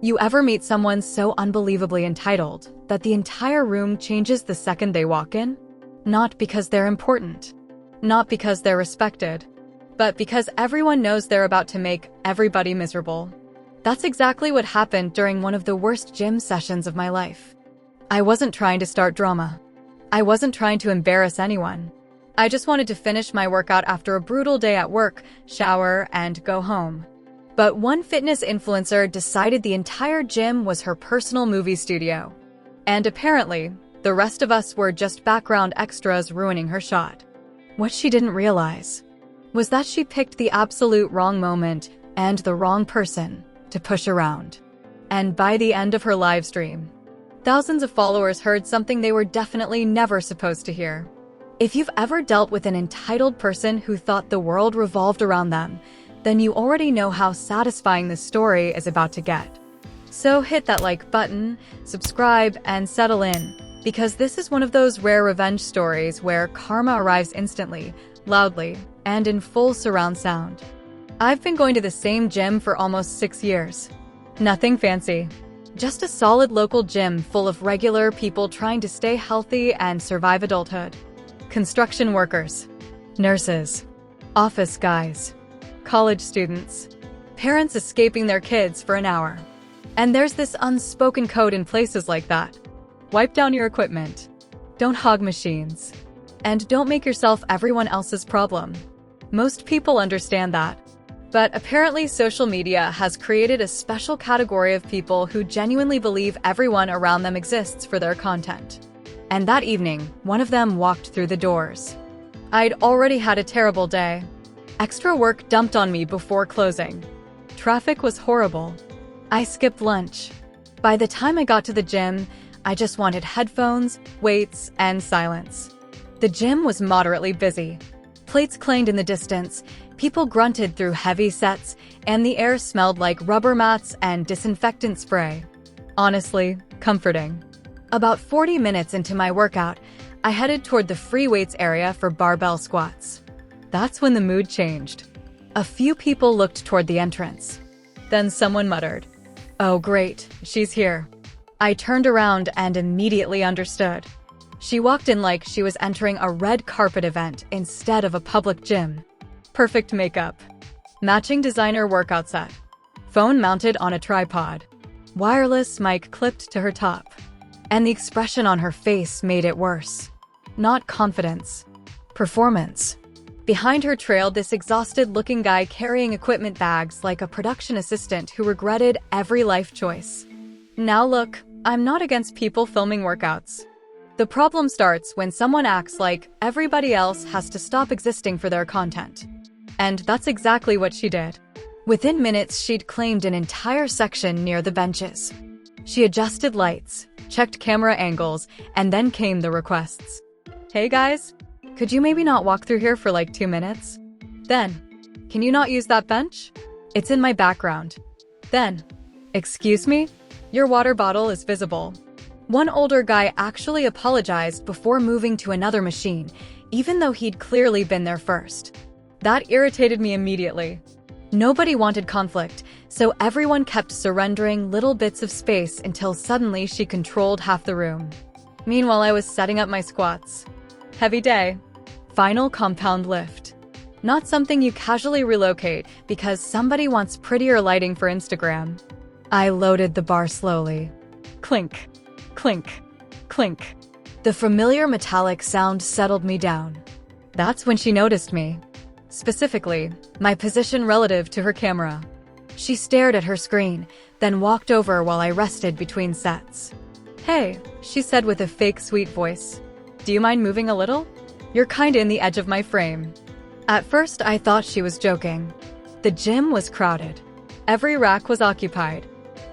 You ever meet someone so unbelievably entitled that the entire room changes the second they walk in? Not because they're important, not because they're respected, but because everyone knows they're about to make everybody miserable. That's exactly what happened during one of the worst gym sessions of my life. I wasn't trying to start drama. I wasn't trying to embarrass anyone. I just wanted to finish my workout after a brutal day at work, shower, and go home. But one fitness influencer decided the entire gym was her personal movie studio. And apparently, the rest of us were just background extras ruining her shot. What she didn't realize was that she picked the absolute wrong moment and the wrong person to push around. And by the end of her live stream, thousands of followers heard something they were definitely never supposed to hear. If you've ever dealt with an entitled person who thought the world revolved around them, then you already know how satisfying this story is about to get. So hit that like button, subscribe, and settle in, because this is one of those rare revenge stories where karma arrives instantly, loudly, and in full surround sound. I've been going to the same gym for almost 6 years. Nothing fancy. Just a solid local gym full of regular people trying to stay healthy and survive adulthood. Construction workers, nurses, office guys, college students, parents escaping their kids for an hour. And there's this unspoken code in places like that. Wipe down your equipment. Don't hog machines. And don't make yourself everyone else's problem. Most people understand that. But apparently social media has created a special category of people who genuinely believe everyone around them exists for their content. And that evening, one of them walked through the doors. I'd already had a terrible day. Extra work dumped on me before closing. Traffic was horrible. I skipped lunch. By the time I got to the gym, I just wanted headphones, weights, and silence. The gym was moderately busy. Plates clanged in the distance, people grunted through heavy sets, and the air smelled like rubber mats and disinfectant spray. Honestly, comforting. About 40 minutes into my workout, I headed toward the free weights area for barbell squats. That's when the mood changed. A few people looked toward the entrance. Then someone muttered, "Oh great, she's here." I turned around and immediately understood. She walked in like she was entering a red carpet event instead of a public gym. Perfect makeup. Matching designer workout set. Phone mounted on a tripod. Wireless mic clipped to her top. And the expression on her face made it worse. Not confidence. Performance. Behind her trailed this exhausted-looking guy carrying equipment bags like a production assistant who regretted every life choice. Now look, I'm not against people filming workouts. The problem starts when someone acts like everybody else has to stop existing for their content. And that's exactly what she did. Within minutes, she'd claimed an entire section near the benches. She adjusted lights, checked camera angles, and then came the requests. "Hey guys, could you maybe not walk through here for like 2 minutes? Then, can you not use that bench? It's in my background. Then, excuse me? Your water bottle is visible." One older guy actually apologized before moving to another machine, even though he'd clearly been there first. That irritated me immediately. Nobody wanted conflict, so everyone kept surrendering little bits of space until suddenly she controlled half the room. Meanwhile, I was setting up my squats. Heavy day. Final compound lift. Not something you casually relocate because somebody wants prettier lighting for Instagram. I loaded the bar slowly. Clink, clink, clink. The familiar metallic sound settled me down. That's when she noticed me. Specifically, my position relative to her camera. She stared at her screen, then walked over while I rested between sets. "Hey," she said with a fake sweet voice. "Do you mind moving a little? You're kinda in the edge of my frame." At first, I thought she was joking. The gym was crowded. Every rack was occupied.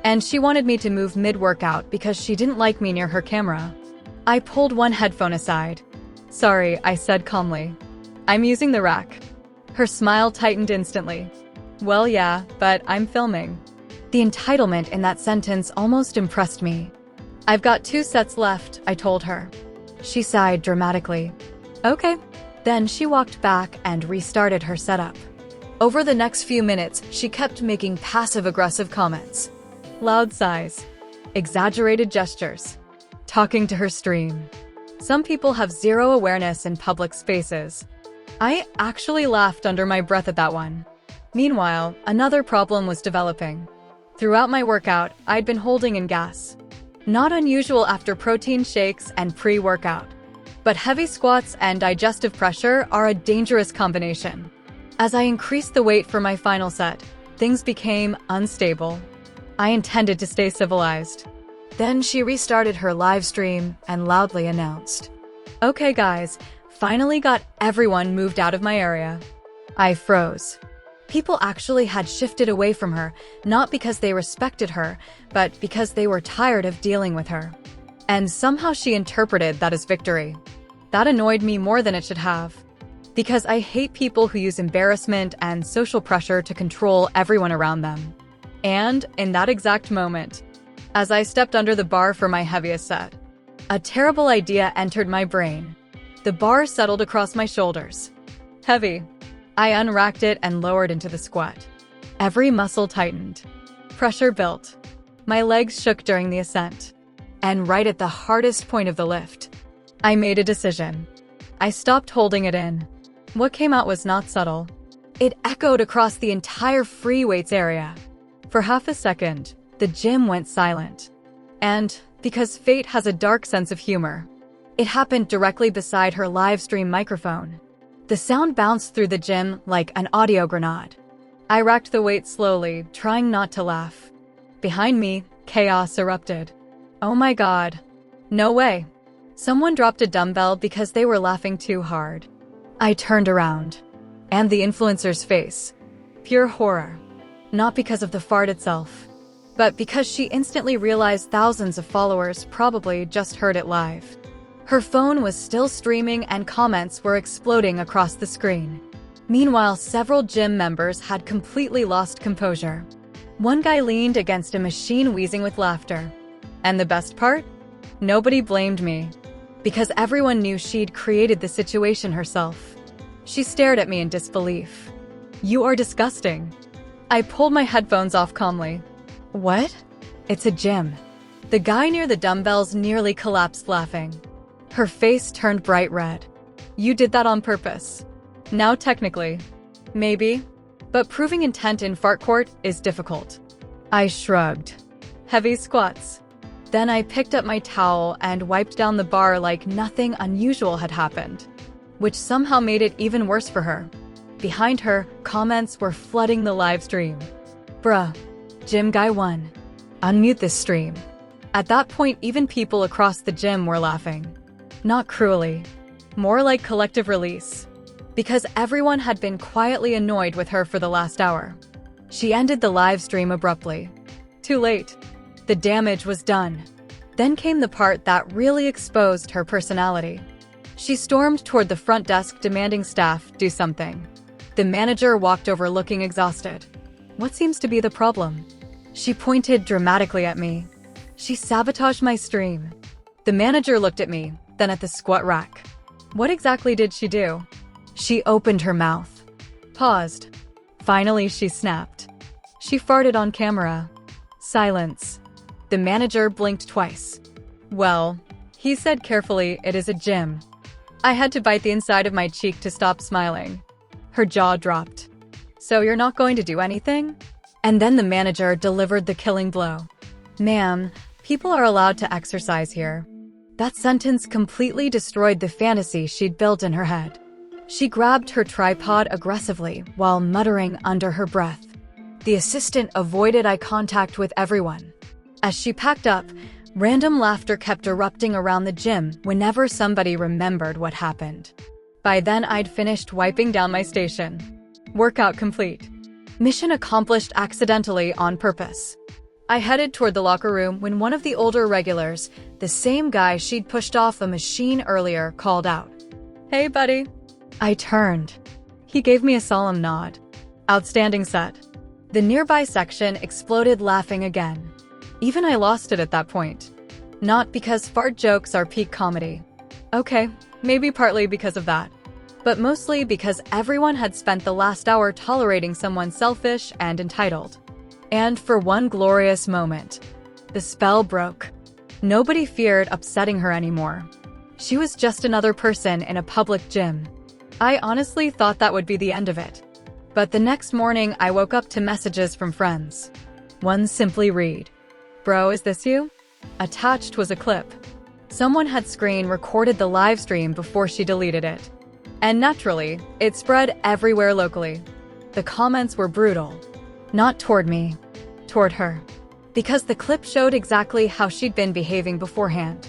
And she wanted me to move mid-workout because she didn't like me near her camera. I pulled one headphone aside. "Sorry," I said calmly. "I'm using the rack." Her smile tightened instantly. "Well, yeah, but I'm filming." The entitlement in that sentence almost impressed me. "I've got 2 sets left," I told her. She sighed dramatically. "Okay." Then she walked back and restarted her setup. Over the next few minutes, she kept making passive-aggressive comments. Loud sighs, exaggerated gestures, talking to her stream. Some people have zero awareness in public spaces. I actually laughed under my breath at that one. Meanwhile, another problem was developing. Throughout my workout, I'd been holding in gas. Not unusual after protein shakes and pre-workout. But heavy squats and digestive pressure are a dangerous combination. As I increased the weight for my final set, things became unstable. I intended to stay civilized. Then she restarted her live stream and loudly announced, "Okay guys, finally got everyone moved out of my area." I froze. People actually had shifted away from her, not because they respected her, but because they were tired of dealing with her. And somehow she interpreted that as victory. That annoyed me more than it should have. Because I hate people who use embarrassment and social pressure to control everyone around them. And in that exact moment, as I stepped under the bar for my heaviest set, a terrible idea entered my brain. The bar settled across my shoulders. Heavy. I unracked it and lowered into the squat. Every muscle tightened. Pressure built. My legs shook during the ascent. And right at the hardest point of the lift, I made a decision. I stopped holding it in. What came out was not subtle. It echoed across the entire free weights area. For half a second, the gym went silent. And, because fate has a dark sense of humor, it happened directly beside her live stream microphone. The sound bounced through the gym like an audio grenade. I racked the weight slowly, trying not to laugh. Behind me, chaos erupted. Oh my god. No way. Someone dropped a dumbbell because they were laughing too hard. I turned around. And the influencer's face. Pure horror. Not because of the fart itself, but because she instantly realized thousands of followers probably just heard it live. Her phone was still streaming and comments were exploding across the screen. Meanwhile, several gym members had completely lost composure. One guy leaned against a machine wheezing with laughter. And the best part? Nobody blamed me. Because everyone knew she'd created the situation herself. She stared at me in disbelief. "You are disgusting." I pulled my headphones off calmly. "What?" "It's a gym." The guy near the dumbbells nearly collapsed laughing. Her face turned bright red. "You did that on purpose." "Now technically. Maybe. But proving intent in fart court is difficult." I shrugged. Heavy squats. Then I picked up my towel and wiped down the bar like nothing unusual had happened, which somehow made it even worse for her. Behind her, comments were flooding the live stream. "Bruh. Gym guy won. Unmute this stream." At that point, even people across the gym were laughing. Not cruelly. More like collective release. Because everyone had been quietly annoyed with her for the last hour. She ended the live stream abruptly. Too late. The damage was done. Then came the part that really exposed her personality. She stormed toward the front desk demanding staff do something. The manager walked over looking exhausted. "What seems to be the problem?" She pointed dramatically at me. "She sabotaged my stream." The manager looked at me, then at the squat rack. "What exactly did she do?" She opened her mouth. Paused. Finally, she snapped. "She farted on camera." Silence. The manager blinked twice. "Well," he said carefully, "it is a gym." I had to bite the inside of my cheek to stop smiling. Her jaw dropped. "So you're not going to do anything?" And then the manager delivered the killing blow. "Ma'am, people are allowed to exercise here." That sentence completely destroyed the fantasy she'd built in her head. She grabbed her tripod aggressively while muttering under her breath. The assistant avoided eye contact with everyone. As she packed up, random laughter kept erupting around the gym whenever somebody remembered what happened. By then, I'd finished wiping down my station. Workout complete. Mission accomplished accidentally on purpose. I headed toward the locker room when one of the older regulars, the same guy she'd pushed off a machine earlier, called out, "Hey, buddy." I turned. He gave me a solemn nod. Outstanding set. The nearby section exploded laughing again. Even I lost it at that point. Not because fart jokes are peak comedy. Okay, maybe partly because of that. But mostly because everyone had spent the last hour tolerating someone selfish and entitled. And for one glorious moment, the spell broke. Nobody feared upsetting her anymore. She was just another person in a public gym. I honestly thought that would be the end of it. But the next morning, I woke up to messages from friends. One simply read, "Bro, is this you?" Attached was a clip. Someone had screen recorded the live stream before she deleted it. And naturally, it spread everywhere locally. The comments were brutal. Not toward me, toward her. Because the clip showed exactly how she'd been behaving beforehand.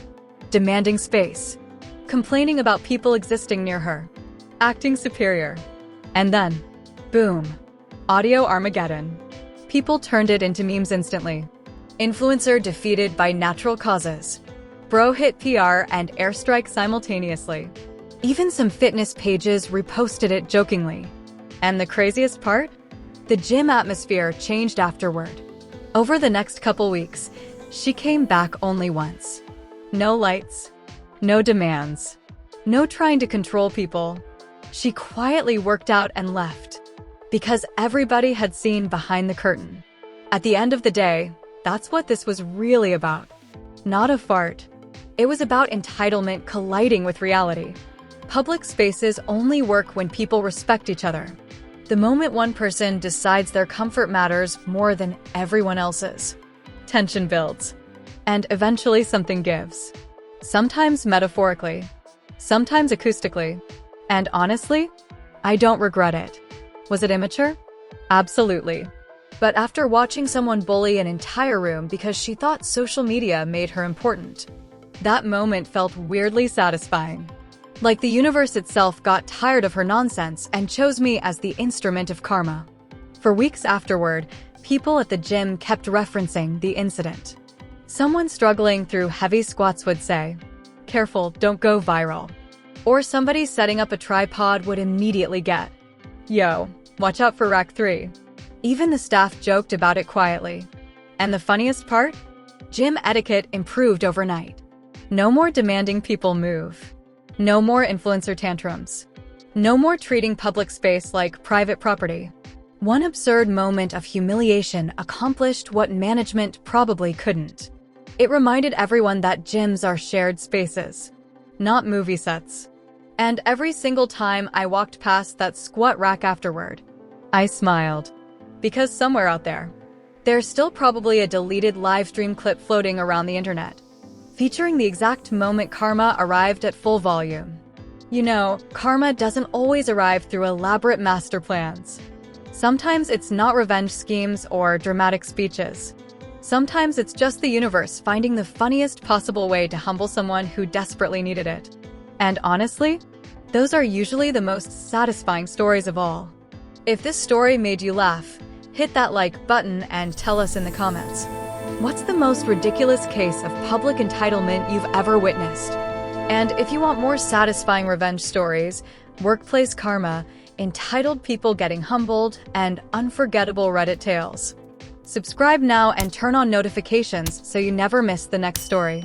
Demanding space. Complaining about people existing near her. Acting superior. And then, boom. Audio Armageddon. People turned it into memes instantly. Influencer defeated by natural causes. Bro hit PR and airstrike simultaneously. Even some fitness pages reposted it jokingly. And the craziest part? The gym atmosphere changed afterward. Over the next couple weeks, she came back only once. No lights. No demands. No trying to control people. She quietly worked out and left. Because everybody had seen behind the curtain. At the end of the day, that's what this was really about. Not a fart. It was about entitlement colliding with reality. Public spaces only work when people respect each other. The moment one person decides their comfort matters more than everyone else's, tension builds. And eventually something gives. Sometimes metaphorically, sometimes acoustically. And honestly, I don't regret it. Was it immature? Absolutely. But after watching someone bully an entire room because she thought social media made her important, that moment felt weirdly satisfying. Like the universe itself got tired of her nonsense and chose me as the instrument of karma. For weeks afterward, people at the gym kept referencing the incident. Someone struggling through heavy squats would say, "Careful, don't go viral." Or somebody setting up a tripod would immediately get, "Yo, watch out for rack 3. Even the staff joked about it quietly. And the funniest part? Gym etiquette improved overnight. No more demanding people move. No more influencer tantrums. No more treating public space like private property. One absurd moment of humiliation accomplished what management probably couldn't. It reminded everyone that gyms are shared spaces, not movie sets. And every single time I walked past that squat rack afterward, I smiled. Because somewhere out there, there's still probably a deleted live stream clip floating around the internet, featuring the exact moment karma arrived at full volume. You know, karma doesn't always arrive through elaborate master plans. Sometimes it's not revenge schemes or dramatic speeches. Sometimes it's just the universe finding the funniest possible way to humble someone who desperately needed it. And honestly, those are usually the most satisfying stories of all. If this story made you laugh, hit that like button and tell us in the comments. What's the most ridiculous case of public entitlement you've ever witnessed? And if you want more satisfying revenge stories, workplace karma, entitled people getting humbled, and unforgettable Reddit tales, subscribe now and turn on notifications so you never miss the next story.